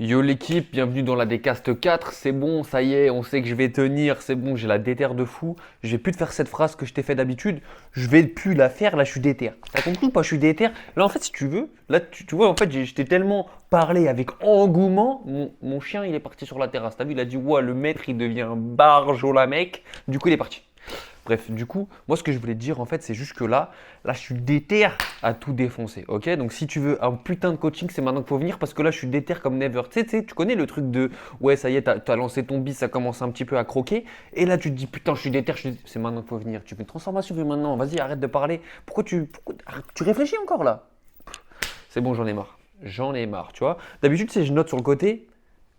Yo l'équipe, bienvenue dans la Decast 4, c'est bon, ça y est, on sait que je vais tenir, c'est bon, j'ai la déterre de fou. Je vais plus te faire cette phrase que je t'ai fait d'habitude, je vais plus la faire, là je suis déter. T'as compris ou pas, je suis déter. Là en fait si tu veux, là tu vois en fait je t'ai tellement parlé avec engouement, mon chien il est parti sur la terrasse, t'as vu, il a dit ouais le maître il devient un barjot la mec, du coup il est parti. Bref, du coup, moi ce que je voulais te dire en fait, c'est juste que là, je suis déter à tout défoncer, ok? Donc si tu veux un putain de coaching, c'est maintenant qu'il faut venir parce que là, je suis déter comme never. Tu connais le truc de ouais, ça y est, t'as lancé ton bis, ça commence un petit peu à croquer. Et là, tu te dis putain, je suis déter, c'est maintenant qu'il faut venir. Tu fais une transformation, fais maintenant. Vas-y, arrête de parler. Arrête, tu réfléchis encore là? C'est bon, j'en ai marre. J'en ai marre, tu vois. D'habitude, c'est je note sur le côté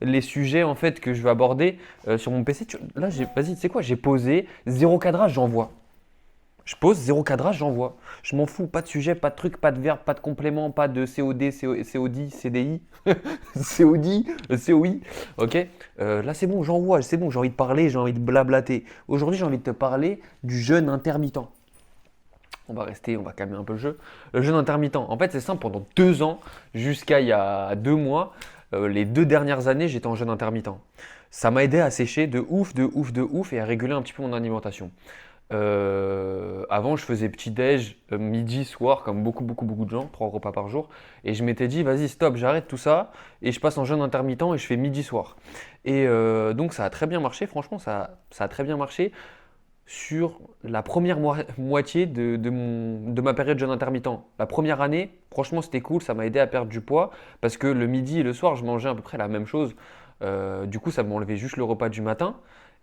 les sujets en fait que je vais aborder sur mon PC. Là, vas-y, tu sais quoi? J'ai posé zéro cadrage, j'envoie. Je pose zéro cadrage, j'envoie. Je m'en fous, pas de sujet, pas de truc, pas de verbe, pas de complément, pas de COD, COD, CDI, COD, COI. Ok. Là, c'est bon, j'envoie, c'est bon, j'ai envie de parler, j'ai envie de blablater. Aujourd'hui, j'ai envie de te parler du jeûne intermittent. On va calmer un peu le jeu. Le jeûne intermittent, en fait, c'est simple, pendant 2 ans, jusqu'à il y a 2 mois, les 2 dernières années, j'étais en jeûne intermittent. Ça m'a aidé à sécher de ouf, de ouf, de ouf et à réguler un petit peu mon alimentation. Avant, je faisais petit-déj, midi, soir, comme beaucoup, beaucoup, beaucoup de gens, 3 repas par jour. Et je m'étais dit, vas-y, stop, j'arrête tout ça et je passe en jeûne intermittent et je fais midi-soir. Et donc, ça a très bien marché, franchement, ça a très bien marché sur la première moitié de ma période jeûne intermittent. La première année, franchement, c'était cool, ça m'a aidé à perdre du poids parce que le midi et le soir, je mangeais à peu près la même chose. Du coup, ça m'enlevait juste le repas du matin.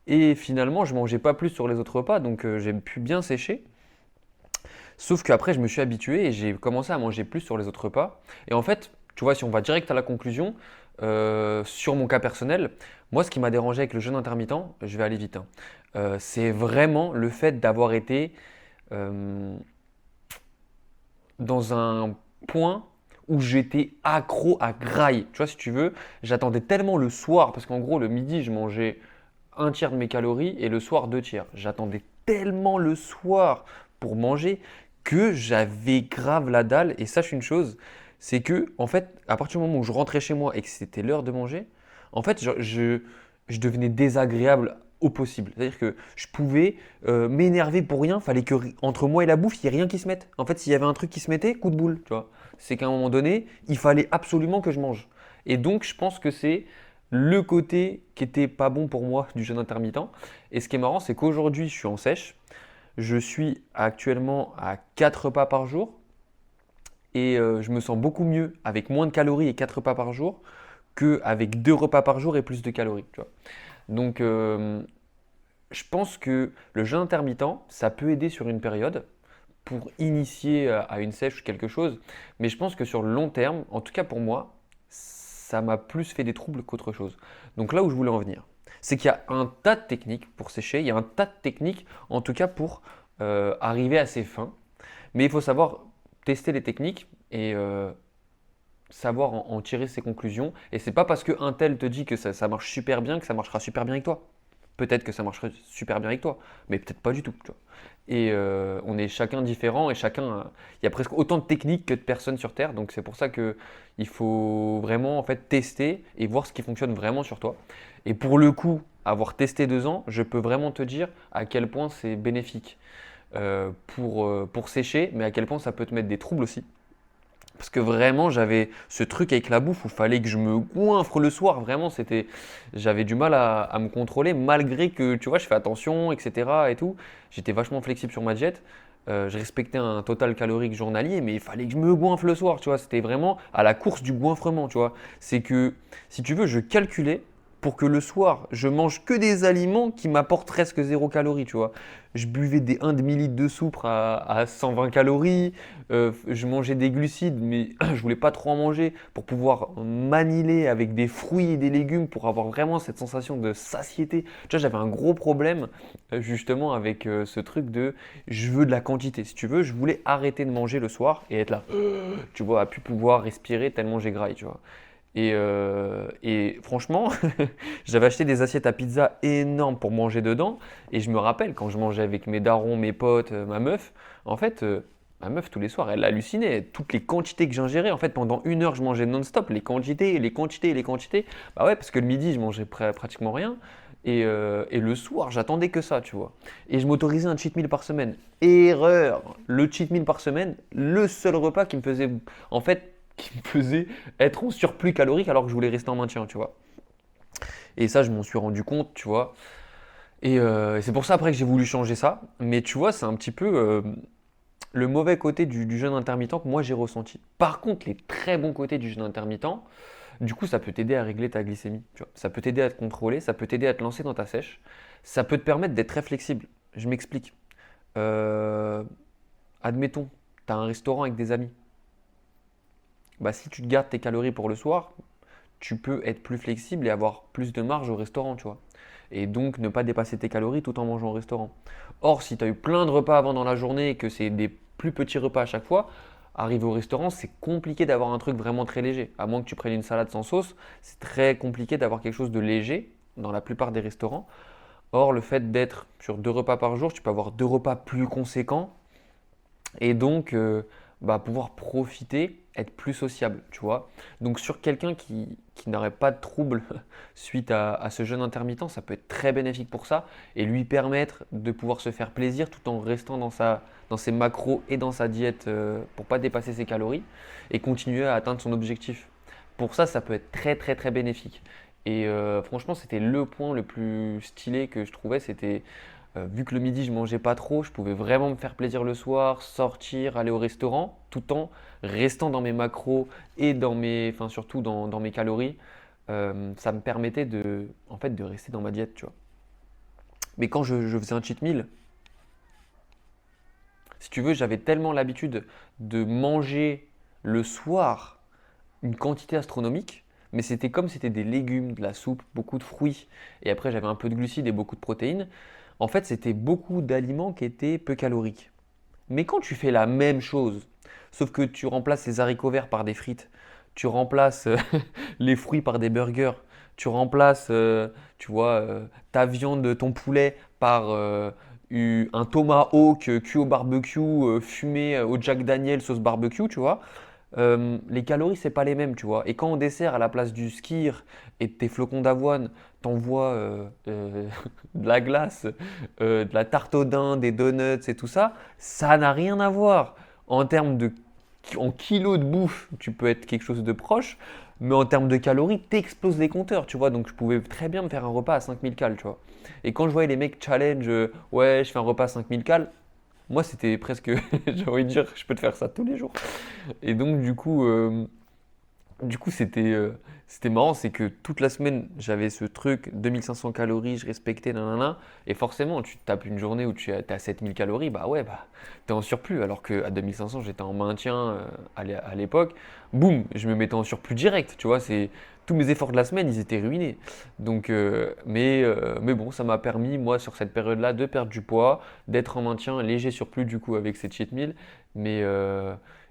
Et finalement, je mangeais pas plus sur les autres repas, donc j'ai pu bien sécher. Sauf qu'après, je me suis habitué et j'ai commencé à manger plus sur les autres repas. Et en fait, tu vois, si on va direct à la conclusion, sur mon cas personnel, moi, ce qui m'a dérangé avec le jeûne intermittent, je vais aller vite, hein, c'est vraiment le fait d'avoir été euh, dans un point où j'étais accro à graille. Tu vois, si tu veux, j'attendais tellement le soir, parce qu'en gros, le midi, je mangeais un tiers de mes calories et le soir 2 tiers. J'attendais tellement le soir pour manger que j'avais grave la dalle. Et sache une chose, c'est que en fait, à partir du moment où je rentrais chez moi et que c'était l'heure de manger, en fait, je devenais désagréable au possible. C'est-à-dire que je pouvais m'énerver pour rien. Fallait que entre moi et la bouffe, il n'y ait rien qui se mette. En fait, s'il y avait un truc qui se mettait, coup de boule, tu vois. C'est qu'à un moment donné, il fallait absolument que je mange. Et donc, je pense que c'est le côté qui était pas bon pour moi du jeûne intermittent. Et ce qui est marrant, c'est qu'aujourd'hui, je suis en sèche. Je suis actuellement à 4 repas par jour et je me sens beaucoup mieux avec moins de calories et 4 repas par jour qu'avec 2 repas par jour et plus de calories. Tu vois. Donc, je pense que le jeûne intermittent, ça peut aider sur une période pour initier à une sèche ou quelque chose. Mais je pense que sur le long terme, en tout cas pour moi, ça m'a plus fait des troubles qu'autre chose. Donc là où je voulais en venir, c'est qu'il y a un tas de techniques pour sécher, il y a un tas de techniques en tout cas pour arriver à ses fins. Mais il faut savoir tester les techniques et savoir en tirer ses conclusions. Et c'est pas parce qu'un tel te dit que ça marche super bien que ça marchera super bien avec toi. Peut-être que ça marcherait super bien avec toi, mais peut-être pas du tout. Tu vois. Et on est chacun différent et il y a presque autant de techniques que de personnes sur Terre. Donc c'est pour ça que il faut vraiment en fait tester et voir ce qui fonctionne vraiment sur toi. Et pour le coup, avoir testé 2 ans, je peux vraiment te dire à quel point c'est bénéfique pour sécher, mais à quel point ça peut te mettre des troubles aussi. Parce que vraiment, j'avais ce truc avec la bouffe où il fallait que je me goinfre le soir. Vraiment, j'avais du mal à me contrôler malgré que, tu vois, je fais attention, etc. et tout. J'étais vachement flexible sur ma diète. Je respectais un total calorique journalier, mais il fallait que je me goinfre le soir, tu vois. C'était vraiment à la course du goinfrement, tu vois. C'est que, si tu veux, je calculais pour que le soir, je mange que des aliments qui m'apportent presque 0 calories, tu vois. Je buvais des 1 demi-litre de soufre à 120 calories, je mangeais des glucides, mais je voulais pas trop en manger pour pouvoir m'annihiler avec des fruits et des légumes pour avoir vraiment cette sensation de satiété. Tu vois, j'avais un gros problème justement avec ce truc de je veux de la quantité. Si tu veux, je voulais arrêter de manger le soir et être là, tu vois, à plus pouvoir respirer tellement j'ai graille, tu vois. Et franchement, j'avais acheté des assiettes à pizza énormes pour manger dedans. Et je me rappelle quand je mangeais avec mes darons, mes potes, ma meuf, en fait, Ma meuf, tous les soirs, elle hallucinait. Toutes les quantités que j'ingérais. En fait, pendant 1 heure, je mangeais non-stop. Les quantités, les quantités, les quantités. Bah ouais, parce que le midi, je mangeais pratiquement rien. Et le soir, j'attendais que ça, tu vois. Et je m'autorisais un cheat meal par semaine. Erreur! Le cheat meal par semaine, le seul repas qui me faisait, en fait, qui me faisait être en surplus calorique alors que je voulais rester en maintien, tu vois. Et ça, je m'en suis rendu compte, tu vois. Et c'est pour ça après que j'ai voulu changer ça. Mais tu vois, c'est un petit peu le mauvais côté du jeûne intermittent que moi j'ai ressenti. Par contre, les très bons côtés du jeûne intermittent, du coup, ça peut t'aider à régler ta glycémie. Tu vois. Ça peut t'aider à te contrôler, ça peut t'aider à te lancer dans ta sèche. Ça peut te permettre d'être très flexible. Je m'explique. Euh, Admettons, tu as un restaurant avec des amis. Bah, si tu te gardes tes calories pour le soir, tu peux être plus flexible et avoir plus de marge au restaurant, tu vois. Et donc ne pas dépasser tes calories tout en mangeant au restaurant. Or, si tu as eu plein de repas avant dans la journée et que c'est des plus petits repas à chaque fois, arriver au restaurant, c'est compliqué d'avoir un truc vraiment très léger. À moins que tu prennes une salade sans sauce, c'est très compliqué d'avoir quelque chose de léger dans la plupart des restaurants. Or, le fait d'être sur 2 repas par jour, tu peux avoir 2 repas plus conséquents et donc pouvoir profiter, être plus sociable, tu vois. Donc sur quelqu'un qui n'aurait pas de trouble suite à ce jeûne intermittent, ça peut être très bénéfique pour ça et lui permettre de pouvoir se faire plaisir tout en restant dans ses macros et dans sa diète pour pas dépasser ses calories et continuer à atteindre son objectif. Pour ça, ça peut être très très très bénéfique. Et franchement, c'était le point le plus stylé que je trouvais, c'était vu que le midi je mangeais pas trop, je pouvais vraiment me faire plaisir le soir, sortir, aller au restaurant, tout en restant dans mes macros et enfin surtout dans mes calories. Ça me permettait en fait, de rester dans ma diète, tu vois. Mais quand je faisais un cheat meal, si tu veux, j'avais tellement l'habitude de manger le soir une quantité astronomique, mais c'était comme c'était des légumes, de la soupe, beaucoup de fruits, et après j'avais un peu de glucides et beaucoup de protéines. En fait, c'était beaucoup d'aliments qui étaient peu caloriques. Mais quand tu fais la même chose, sauf que tu remplaces les haricots verts par des frites, tu remplaces les fruits par des burgers, tu remplaces, tu vois, ta viande, ton poulet par un tomahawk cuit au barbecue, fumé au Jack Daniel sauce barbecue, tu vois. Les calories, c'est pas les mêmes, tu vois. Et quand au dessert, à la place du skyr et de tes flocons d'avoine, t'envoies de la glace, de la tarte au daim, des donuts et tout ça, ça n'a rien à voir. En termes en kilos de bouffe, tu peux être quelque chose de proche, mais en termes de calories, t'exploses les compteurs, tu vois. Donc je pouvais très bien me faire un repas à 5000 cales, tu vois. Et quand je voyais les mecs challenge, ouais, je fais un repas à 5000 cales, moi c'était presque, j'ai envie de dire, je peux te faire ça tous les jours. Et donc, du coup, c'était marrant, c'est que toute la semaine, j'avais ce truc, 2500 calories, je respectais, nanana. Et forcément, tu te tapes une journée où tu es à 7000 calories, bah ouais, bah, t'es en surplus. Alors qu'à 2500, j'étais en maintien à l'époque. Boum, je me mettais en surplus direct, tu vois. Tous mes efforts de la semaine, ils étaient ruinés. Donc, mais bon, ça m'a permis, moi, sur cette période-là, de perdre du poids, d'être en maintien, léger surplus, du coup, avec cette cheat meal. Mais,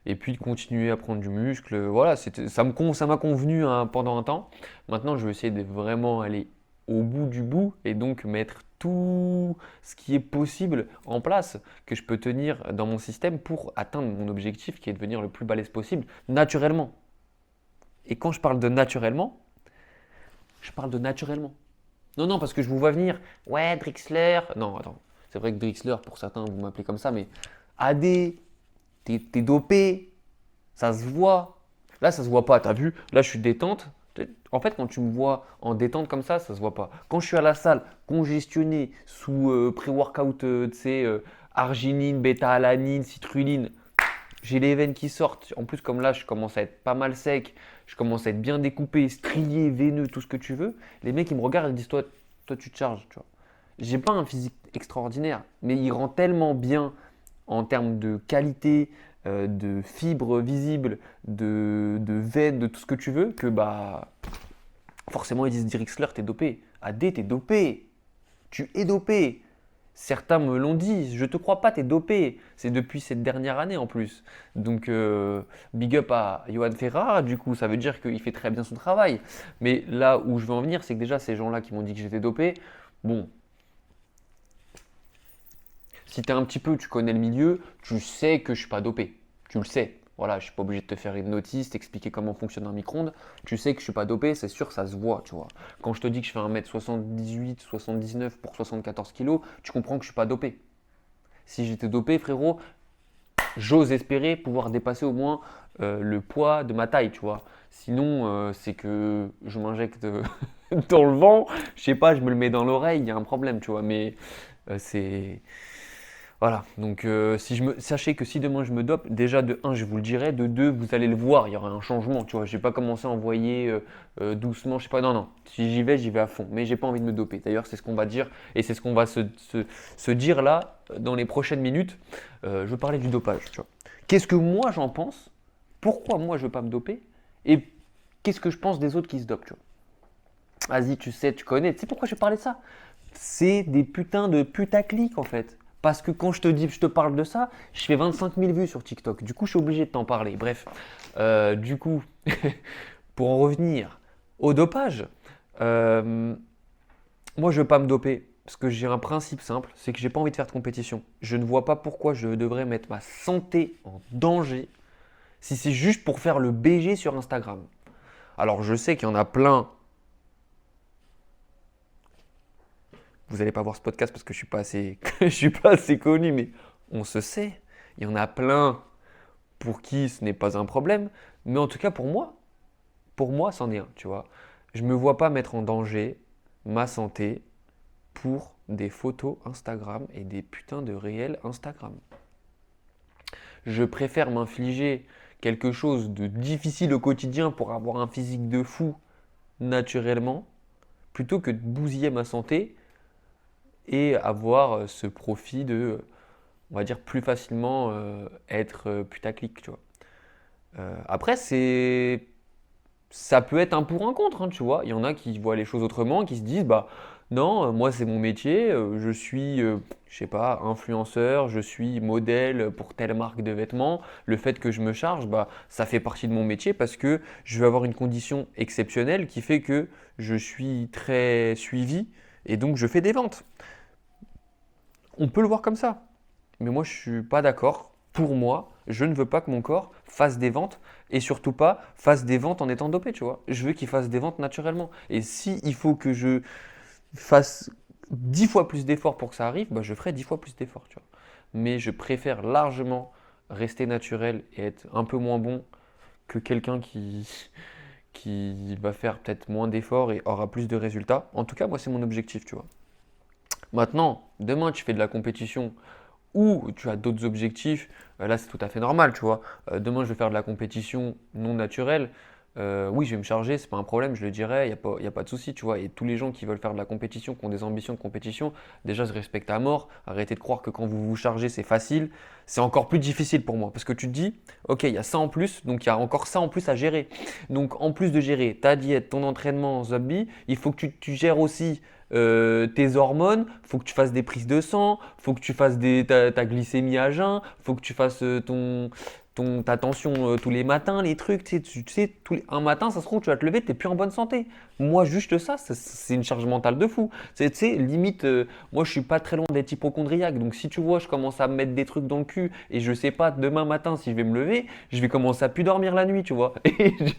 et puis de continuer à prendre du muscle. Voilà, ça m'a convenu hein, pendant un temps. Maintenant, je vais essayer de vraiment aller au bout du bout et donc mettre tout ce qui est possible en place que je peux tenir dans mon système pour atteindre mon objectif qui est de devenir le plus balèze possible naturellement. Et quand je parle de naturellement, je parle de naturellement. Non, non, parce que je vous vois venir. Ouais, Drixler. Non, attends. C'est vrai que Drixler, pour certains, vous m'appelez comme ça, mais AD, t'es dopé, ça se voit. Là, ça se voit pas, t'as vu? Là, je suis détente. En fait, quand tu me vois en détente comme ça se voit pas. Quand je suis à la salle, congestionné, sous pré-workout, tu sais, arginine, bêta-alanine, citrulline, j'ai les veines qui sortent. En plus, comme là, je commence à être pas mal sec, je commence à être bien découpé, strié, veineux, tout ce que tu veux. Les mecs, ils me regardent et disent, toi, tu te charges, tu vois. J'ai pas un physique extraordinaire, mais il rend tellement bien en termes de qualité, de fibres visibles, de veines, de tout ce que tu veux, que bah forcément ils disent Drixler, t'es dopé. AD, t'es dopé. Tu es dopé. Certains me l'ont dit, je te crois pas, t'es dopé. C'est depuis cette dernière année en plus. Donc big up à Johan Ferrara, du coup, ça veut dire qu'il fait très bien son travail. Mais là où je veux en venir, c'est que déjà ces gens-là qui m'ont dit que j'étais dopé, bon, Si tu es un petit peu, tu connais le milieu, tu sais que je suis pas dopé. Tu le sais. Voilà, je suis pas obligé de te faire une notice, t'expliquer comment fonctionne un micro-ondes. Tu sais que je suis pas dopé, c'est sûr, ça se voit, tu vois. Quand je te dis que je fais 1m78, 79 pour 74 kilos, tu comprends que je suis pas dopé. Si j'étais dopé, frérot, j'ose espérer pouvoir dépasser au moins le poids de ma taille, tu vois. Sinon, c'est que je m'injecte dans le vent, je sais pas, je me le mets dans l'oreille, il y a un problème, tu vois. Mais c'est. Voilà, donc sachez que si demain je me dope, déjà de un, je vous le dirai, de 2, vous allez le voir, il y aura un changement, tu vois. Je vais pas commencer à envoyer doucement, je sais pas, non, non. Si j'y vais à fond, mais j'ai pas envie de me doper. D'ailleurs, c'est ce qu'on va dire et c'est ce qu'on va se dire là dans les prochaines minutes. Je veux parler du dopage, tu vois. Qu'est-ce que moi j'en pense? Pourquoi moi je veux pas me doper? Et qu'est-ce que je pense des autres qui se dopent, tu vois. Vas-y, tu sais, tu connais, tu sais pourquoi je vais parler de ça? C'est des putains de putaclic en fait. Parce que quand je te dis, je te parle de ça, je fais 25 000 vues sur TikTok. Du coup, je suis obligé de t'en parler. Bref, du coup, pour en revenir au dopage, euh, moi, je ne veux pas me doper parce que j'ai un principe simple, c'est que j'ai pas envie de faire de compétition. Je ne vois pas pourquoi je devrais mettre ma santé en danger si c'est juste pour faire le BG sur Instagram. Alors, je sais qu'il y en a plein. Vous n'allez pas voir ce podcast parce que je suis pas assez, je suis pas assez connu, mais on se sait. Il y en a plein pour qui ce n'est pas un problème, mais en tout cas pour moi, c'en est un, tu vois. Je me vois pas mettre en danger ma santé pour des photos Instagram et des putains de réels Instagram. Je préfère m'infliger quelque chose de difficile au quotidien pour avoir un physique de fou naturellement, plutôt que de bousiller ma santé et avoir ce profit de, on va dire, plus facilement être putaclic, tu vois. Après, ça peut être un pour un contre, hein, tu vois. Il y en a qui voient les choses autrement, qui se disent, bah non, moi c'est mon métier, je suis, je sais pas, influenceur, je suis modèle pour telle marque de vêtements. Le fait que je me charge, bah ça fait partie de mon métier parce que je vais avoir une condition exceptionnelle qui fait que je suis très suivi et donc je fais des ventes. On peut le voir comme ça. Mais moi, je suis pas d'accord. Pour moi, je ne veux pas que mon corps fasse des ventes et surtout pas fasse des ventes en étant dopé, tu vois. Je veux qu'il fasse des ventes naturellement. Et si il faut que je fasse 10 fois plus d'efforts pour que ça arrive, bah, je ferai 10 fois plus d'efforts, tu vois. Mais je préfère largement rester naturel et être un peu moins bon que quelqu'un qui va faire peut-être moins d'efforts et aura plus de résultats. En tout cas, moi, c'est mon objectif, tu vois. Maintenant, demain, tu fais de la compétition ou tu as d'autres objectifs, là c'est tout à fait normal, tu vois. Demain je vais faire de la compétition non naturelle. Oui, je vais me charger, c'est pas un problème, je le dirai, y a pas de souci, tu vois. Et tous les gens qui veulent faire de la compétition, qui ont des ambitions de compétition, déjà je respecte à mort. Arrêtez de croire que quand vous vous chargez c'est facile. C'est encore plus difficile pour moi parce que tu te dis, ok, il y a ça en plus, donc il y a encore ça en plus à gérer. Donc en plus de gérer ta diète, ton entraînement, Zobby, il faut que tu gères aussi tes hormones, faut que tu fasses des prises de sang, faut que tu fasses ta glycémie à jeun, faut que tu fasses ta tension tous les matins, les trucs, tu sais un matin, ça se trouve, tu vas te lever, tu n'es plus en bonne santé. Moi, juste ça, c'est une charge mentale de fou. Tu sais, limite, moi, je suis pas très loin d'être hypochondriaque. Donc, si tu vois, je commence à me mettre des trucs dans le cul et je sais pas demain matin si je vais me lever, je vais commencer à plus dormir la nuit, tu vois. Et j'ai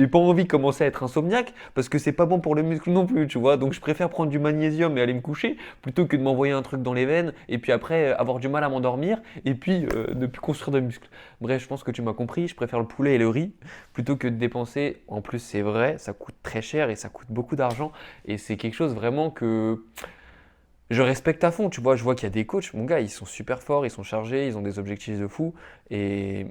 pas envie de commencer à être insomniaque parce que c'est pas bon pour le muscle non plus, tu vois. Donc, je préfère prendre du magnésium et aller me coucher plutôt que de m'envoyer un truc dans les veines et puis après avoir du mal à m'endormir et puis ne plus construire de muscles. Bref, je pense que tu m'as compris. Je préfère le poulet et le riz plutôt que de dépenser. En plus, c'est vrai, ça coûte très cher et ça coûte beaucoup d'argent. Et c'est quelque chose vraiment que je respecte à fond. Tu vois, je vois qu'il y a des coachs, mon gars, ils sont super forts, ils sont chargés, ils ont des objectifs de fou et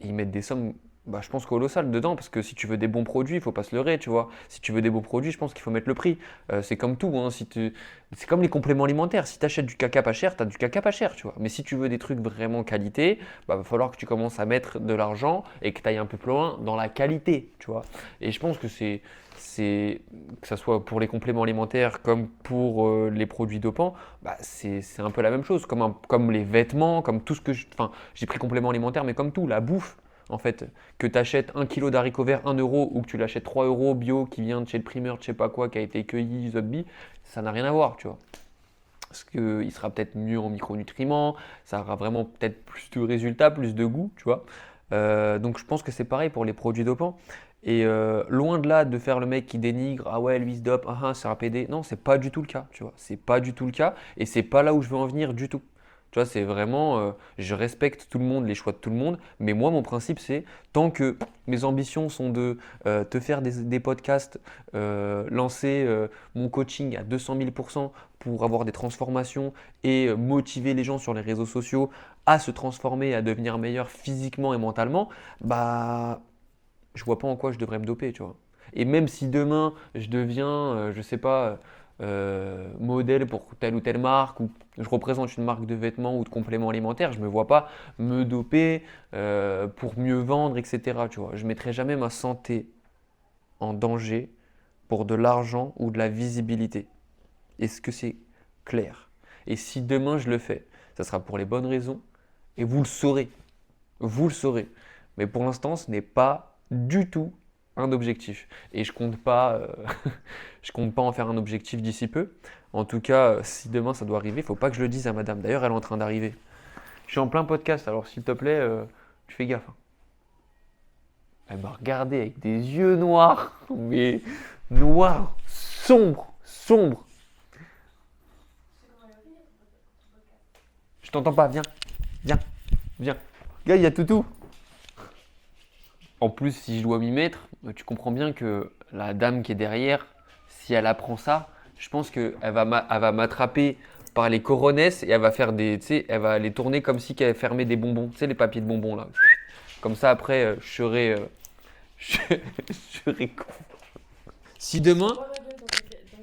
ils mettent des sommes. Bah, je pense colossales dedans parce que si tu veux des bons produits, il faut pas se leurrer, tu vois. Si tu veux des beaux produits, je pense qu'il faut mettre le prix. C'est comme tout, hein, c'est comme les compléments alimentaires. Si tu achètes du caca pas cher, tu as du caca pas cher, tu vois. Mais si tu veux des trucs vraiment qualité, bah, va falloir que tu commences à mettre de l'argent et que tu ailles un peu plus loin dans la qualité, tu vois. Et je pense que que ça soit pour les compléments alimentaires comme pour les produits dopants, bah, c'est un peu la même chose. Comme les vêtements, comme tout ce que enfin, j'ai pris compléments alimentaires, mais comme tout, la bouffe. En fait, que tu achètes 1 kg d'haricots verts 1 € ou que tu l'achètes 3 € bio qui vient de chez le primeur, de je sais pas quoi, qui a été cueilli, Zobby, ça n'a rien à voir, tu vois. parce qu'il sera peut-être mieux en micronutriments, ça aura vraiment peut-être plus de résultats, plus de goût, tu vois. Donc je pense que c'est pareil pour les produits dopants. Et loin de là de faire le mec qui dénigre, ah ouais, lui il se dope, c'est un PD. Non, c'est pas du tout le cas, tu vois. C'est pas du tout le cas et c'est pas là où je veux en venir du tout. Tu vois, c'est vraiment, je respecte tout le monde, les choix de tout le monde, mais moi, mon principe, c'est tant que mes ambitions sont de te faire des podcasts, lancer mon coaching à 200 000 pour avoir des transformations et motiver les gens sur les réseaux sociaux à se transformer, à devenir meilleurs physiquement et mentalement, bah, je vois pas en quoi je devrais me doper, tu vois. Et même si demain je deviens, je sais pas, modèle pour telle ou telle marque, ou je représente une marque de vêtements ou de compléments alimentaires, je me vois pas me doper pour mieux vendre, etc. Tu vois. Je mettrai jamais ma santé en danger pour de l'argent ou de la visibilité. Est-ce que c'est clair? Et si demain je le fais, ça sera pour les bonnes raisons et vous le saurez. Vous le saurez. Mais pour l'instant, ce n'est pas du tout un objectif. Et je compte pas, je compte pas en faire un objectif d'ici peu. En tout cas, si demain ça doit arriver, il faut pas que je le dise à madame. D'ailleurs, elle est en train d'arriver. Je suis en plein podcast, alors s'il te plaît, tu fais gaffe, hein. Elle m'a regardé avec des yeux noirs, mais noirs, sombres, sombres. Je t'entends pas, viens, viens, viens. Gars, il y a toutou. En plus, si je dois m'y mettre, tu comprends bien que la dame qui est derrière, si elle apprend ça, je pense qu'elle elle va m'attraper par les coronesses et elle va faire des, tu sais, elle va les tourner comme si elle fermait des bonbons, tu sais, les papiers de bonbons là. Comme ça, après, je serai, je, je serai con. Si demain,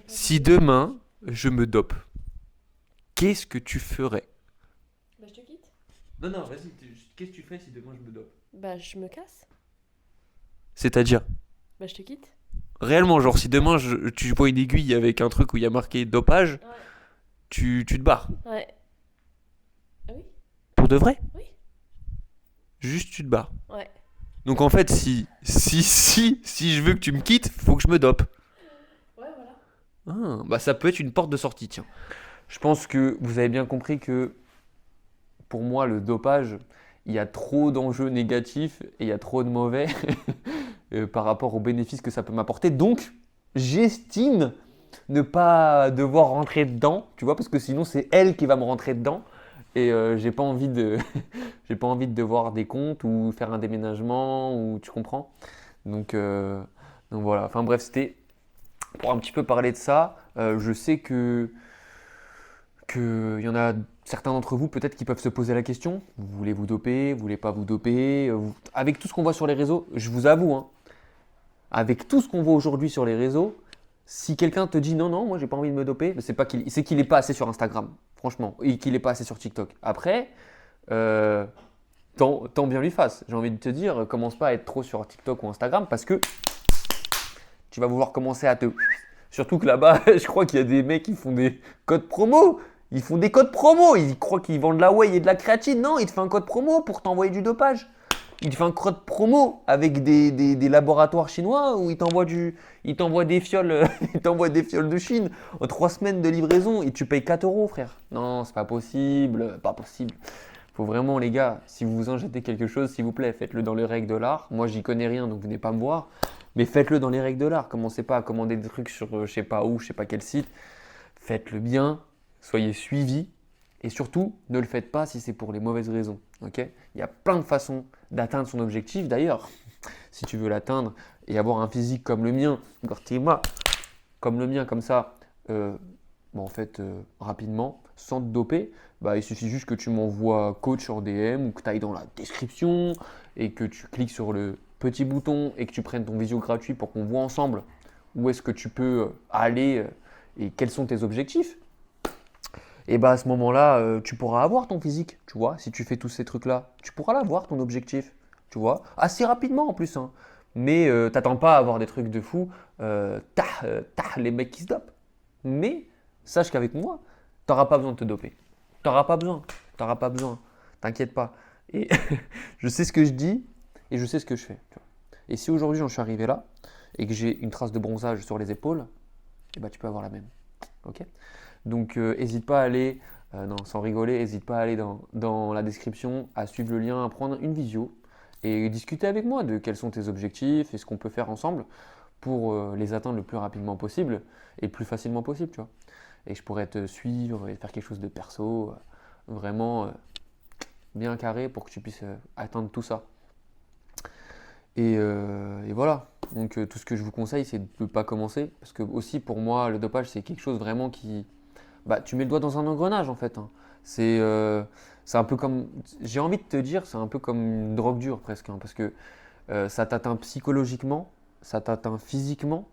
si demain, je me dope, qu'est-ce que tu ferais? Bah, je te quitte. Non, non, vas-y, qu'est-ce que tu fais si demain je me dope? Bah, je me casse. C'est-à-dire? Bah, je te quitte. Réellement, genre, si demain tu vois une aiguille avec un truc où il y a marqué dopage, Ouais. tu te barres. Ouais. Ah oui? Pour de vrai? Oui. Juste tu te barres. Ouais. Donc en fait, si je veux que tu me quittes, faut que je me dope. Ouais, voilà. Ah, bah ça peut être une porte de sortie, tiens. Je pense que vous avez bien compris que pour moi, le dopage, il y a trop d'enjeux négatifs et il y a trop de mauvais par rapport aux bénéfices que ça peut m'apporter. Donc, j'estime ne pas devoir rentrer dedans, tu vois, parce que sinon c'est elle qui va me rentrer dedans. Et j'ai pas envie de, j'ai pas envie de devoir des comptes ou faire un déménagement ou tu comprends. Donc, euh, donc voilà. Enfin bref, c'était pour un petit peu parler de ça. Je sais que y en a certains d'entre vous peut-être qui peuvent se poser la question. Vous voulez vous doper, vous voulez pas vous doper. Avec tout ce qu'on voit sur les réseaux, je vous avoue, hein, avec tout ce qu'on voit aujourd'hui sur les réseaux, si quelqu'un te dit non, non, moi j'ai pas envie de me doper, c'est qu'il est pas assez sur Instagram, franchement, et qu'il est pas assez sur TikTok. Après, euh, tant bien lui fasse. J'ai envie de te dire, commence pas à être trop sur TikTok ou Instagram parce que tu vas vouloir commencer à te. Surtout que là-bas, je crois qu'il y a des mecs qui font des codes promo. Ils font des codes promo. Ils croient qu'ils vendent de la whey et de la créatine. Non, ils te font un code promo pour t'envoyer du dopage. Il te fait un code promo avec des laboratoires chinois où il t'envoie des fioles, il t'envoie des fioles de Chine en 3 semaines de livraison et tu payes 4 euros, frère. Non, c'est pas possible, pas possible. Faut vraiment, les gars, si vous vous injectez quelque chose, s'il vous plaît, faites-le dans les règles de l'art. Moi, j'y connais rien, donc venez pas me voir. Mais faites-le dans les règles de l'art. Commencez pas à commander des trucs sur je sais pas où, je sais pas quel site. Faites-le bien, soyez suivis. Et surtout, ne le faites pas si c'est pour les mauvaises raisons. Ok? Il y a plein de façons d'atteindre son objectif. D'ailleurs, si tu veux l'atteindre et avoir un physique comme le mien, comme le mien, comme ça, en fait, rapidement, sans te doper, bah, il suffit juste que tu m'envoies coach en DM ou que tu ailles dans la description et que tu cliques sur le petit bouton et que tu prennes ton visio gratuit pour qu'on voit ensemble où est-ce que tu peux aller et quels sont tes objectifs. Et bah à ce moment-là, tu pourras avoir ton physique, tu vois, si tu fais tous ces trucs-là. Tu pourras l'avoir, ton objectif, tu vois, assez rapidement en plus, hein. Mais t'attends pas à avoir des trucs de fou, les mecs qui se dopent. Mais sache qu'avec moi, t'auras pas besoin de te doper. T'auras pas besoin, t'auras pas besoin, t'inquiète pas. Et je sais ce que je dis et je sais ce que je fais, tu vois. Et si aujourd'hui j'en suis arrivé là et que j'ai une trace de bronzage sur les épaules, eh ben, tu peux avoir la même. Ok? Donc n'hésite pas à aller, non sans rigoler, n'hésite pas à aller dans la description, à suivre le lien, à prendre une visio et discuter avec moi de quels sont tes objectifs et ce qu'on peut faire ensemble pour les atteindre le plus rapidement possible et le plus facilement possible, tu vois. Et je pourrais te suivre et faire quelque chose de perso, vraiment bien carré pour que tu puisses atteindre tout ça. Et voilà. Donc tout ce que je vous conseille, c'est de ne pas commencer. Parce que aussi pour moi, le dopage, c'est quelque chose vraiment qui... Bah, tu mets le doigt dans un engrenage en fait, hein. C'est un peu comme... J'ai envie de te dire, c'est un peu comme une drogue dure presque, hein, parce que ça t'atteint psychologiquement, ça t'atteint physiquement.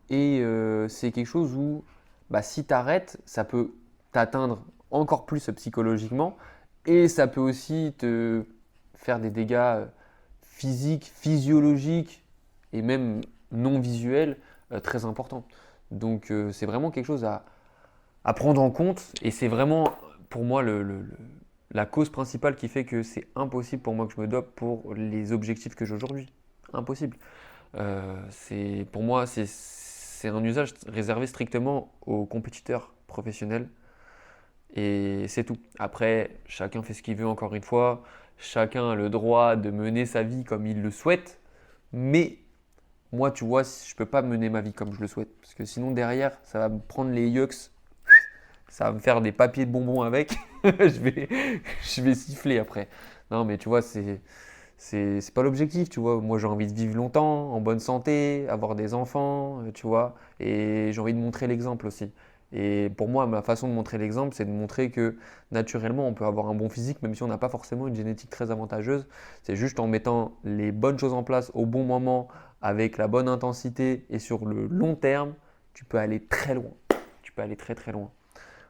Et c'est quelque chose où bah, si tu arrêtes, ça peut t'atteindre encore plus psychologiquement. Et ça peut aussi te faire des dégâts physiques, physiologiques et même non visuels très importants. Donc c'est vraiment quelque chose à prendre en compte et c'est vraiment pour moi la cause principale qui fait que c'est impossible pour moi que je me dope pour les objectifs que j'ai aujourd'hui. Impossible. Pour moi, c'est un usage réservé strictement aux compétiteurs professionnels et c'est tout. Après, chacun fait ce qu'il veut encore une fois. Chacun a le droit de mener sa vie comme il le souhaite. Mais moi, tu vois, je ne peux pas mener ma vie comme je le souhaite. Parce que sinon, derrière, ça va me prendre les yeux, ça va me faire des papiers de bonbons avec. je vais siffler après. Non, mais tu vois, c'est pas l'objectif, tu vois. Moi, j'ai envie de vivre longtemps, en bonne santé, avoir des enfants, tu vois. Et j'ai envie de montrer l'exemple aussi. Et pour moi, ma façon de montrer l'exemple, c'est de montrer que naturellement, on peut avoir un bon physique, même si on n'a pas forcément une génétique très avantageuse. C'est juste en mettant les bonnes choses en place au bon moment, avec la bonne intensité et sur le long terme, tu peux aller très loin. Tu peux aller très très loin.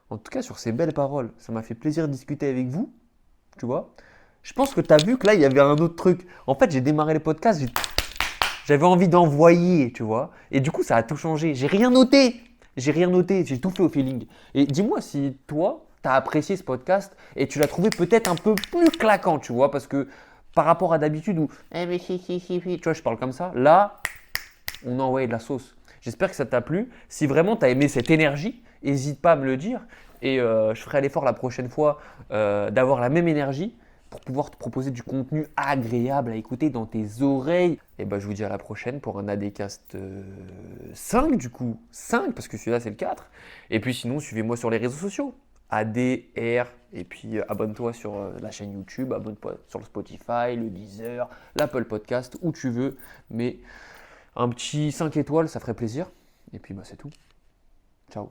En tout cas, sur ces belles paroles, ça m'a fait plaisir de discuter avec vous, tu vois. Je pense que tu as vu que là, il y avait un autre truc. En fait, j'ai démarré le podcast, j'avais envie d'envoyer, tu vois. Et du coup, ça a tout changé. J'ai rien noté. J'ai tout fait au feeling. Et dis-moi si toi, tu as apprécié ce podcast et tu l'as trouvé peut-être un peu plus claquant, tu vois, parce que par rapport à d'habitude où, mais tu vois, je parle comme ça, là, on a envoyé de la sauce. J'espère que ça t'a plu. Si vraiment tu as aimé cette énergie, n'hésite pas à me le dire et je ferai l'effort la prochaine fois d'avoir la même énergie pour pouvoir te proposer du contenu agréable à écouter dans tes oreilles. Et ben, je vous dis à la prochaine pour un ADcast 5 du coup. 5 parce que celui-là c'est le 4. Et puis sinon, suivez-moi sur les réseaux sociaux. ADR. Et puis abonne-toi sur la chaîne YouTube, abonne-toi sur le Spotify, le Deezer, l'Apple Podcast, où tu veux. Mais un petit 5 étoiles, ça ferait plaisir. Et puis bah, c'est tout. Ciao.